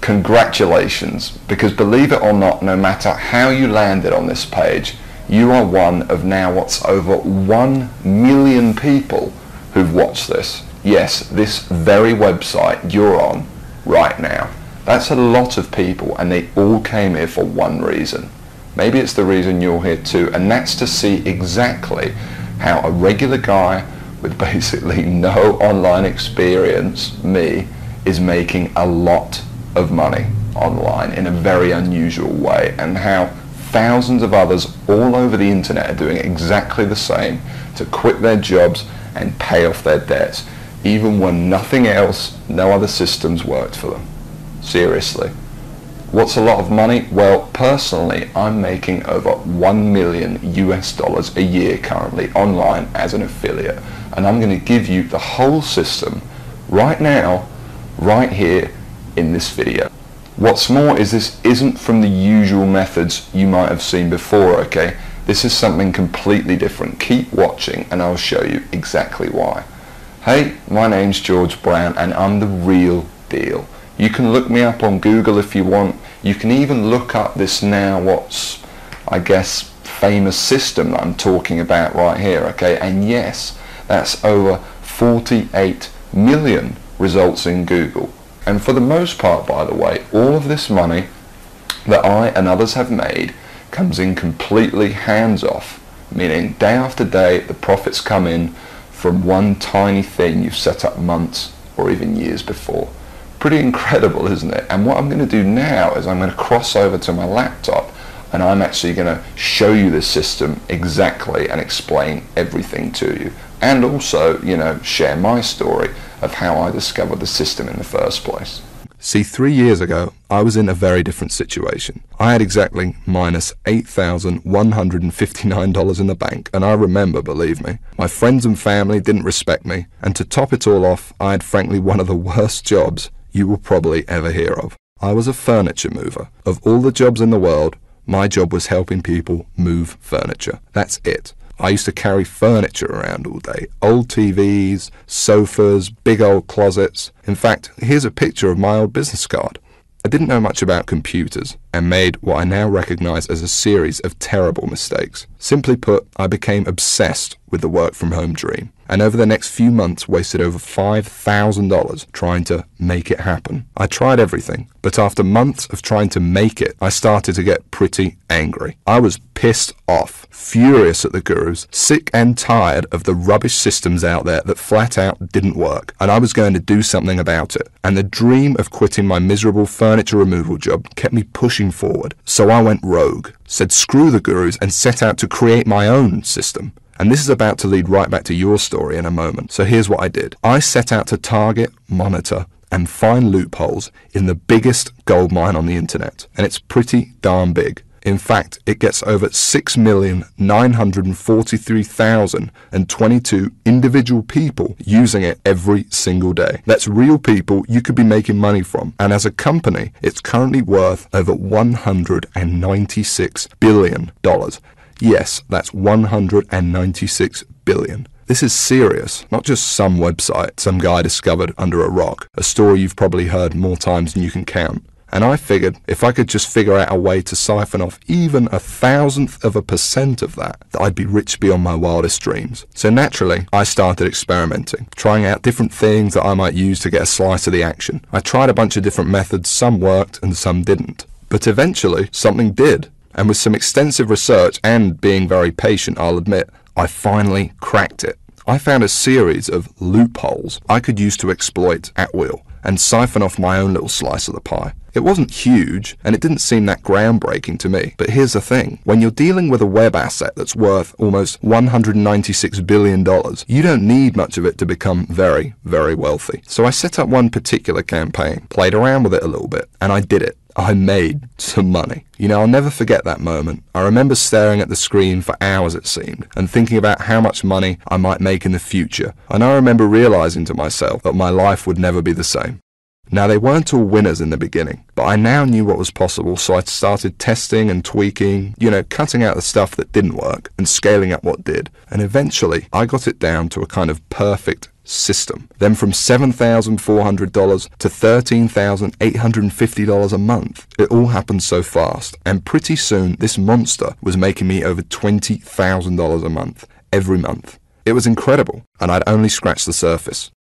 congratulations, because believe it or not, no matter how you landed on this page, you are one of now what's over 1 million people who've watched this. Yes, this very website you're on right now. That's a lot of people, and they all came here for one reason. Maybe it's the reason you're here too, and that's to see exactly how a regular guy with basically no online experience, me, is making a lot of money online in a very unusual way, and how thousands of others all over the internet are doing exactly the same to quit their jobs and pay off their debts, even when nothing else, no other systems worked for them. Seriously. What's a lot of money? Well, personally, I'm making over $1 million US a year currently online as an affiliate, and I'm going to give you the whole system right now, right here in this video. What's more is this isn't from the usual methods you might have seen before, okay? This is something completely different. Keep watching and I'll show you exactly why. Hey, my name's George Brown and I'm the real deal. You can look me up on Google if you want. You can even look up this now what's, I guess, famous system that I'm talking about right here, okay? And yes, that's over 48 million results in Google. And for the most part, by the way, all of this money that I and others have made comes in completely hands-off, meaning day after day the profits come in from one tiny thing you've set up months or even years before. Pretty incredible, isn't it? And what I'm going to do now is I'm going to cross over to my laptop and I'm actually going to show you this system exactly and explain everything to you, and also, you know, share my story of how I discovered the system in the first place. See, 3 years ago, I was in a very different situation. I had exactly minus $8,159 in the bank, and I remember, believe me, my friends and family didn't respect me, and to top it all off, I had frankly one of the worst jobs you will probably ever hear of. I was a furniture mover. Of all the jobs in the world, my job was helping people move furniture. That's it. I used to carry furniture around all day. Old TVs, sofas, big old closets. In fact, here's a picture of my old business card. I didn't know much about computers and made what I now recognize as a series of terrible mistakes. Simply put, I became obsessed with the work from home dream, and over the next few months wasted over $5,000 trying to make it happen. I tried everything, but after months of trying to make it, I started to get pretty angry. I was pissed off, furious at the gurus, sick and tired of the rubbish systems out there that flat out didn't work, and I was going to do something about it. And the dream of quitting my miserable furniture removal job kept me pushing forward. So I went rogue, said screw the gurus, and set out to create my own system. And this is about to lead right back to your story in a moment. So here's what I did. I set out to target, monitor, and find loopholes in the biggest goldmine on the internet. And it's pretty darn big. In fact, it gets over 6,943,022 individual people using it every single day. That's real people you could be making money from. And as a company, it's currently worth over $196 billion. Yes, that's 196 billion. This is serious, not just some website some guy discovered under a rock, a story you've probably heard more times than you can count. And I figured if I could just figure out a way to siphon off even 1,000% of that, I'd be rich beyond my wildest dreams. So naturally, I started experimenting, trying out different things that I might use to get a slice of the action. I tried a bunch of different methods, some worked and some didn't. But eventually, something did. And with some extensive research and being very patient, I'll admit, I finally cracked it. I found a series of loopholes I could use to exploit at will and siphon off my own little slice of the pie. It wasn't huge, and it didn't seem that groundbreaking to me. But here's the thing. When you're dealing with a web asset that's worth almost $196 billion, you don't need much of it to become very, very wealthy. So I set up one particular campaign, played around with it a little bit, and I did it. I made some money. You know, I'll never forget that moment. I remember staring at the screen for hours, it seemed, and thinking about how much money I might make in the future. And I remember realizing to myself that my life would never be the same. Now, they weren't all winners in the beginning, but I now knew what was possible, so I started testing and tweaking, cutting out the stuff that didn't work and scaling up what did. And eventually, I got it down to a kind of perfect system. Then from $7,400 to $13,850 a month. It all happened so fast, and pretty soon this monster was making me over $20,000 a month, every month. It was incredible, and I'd only scratched the surface.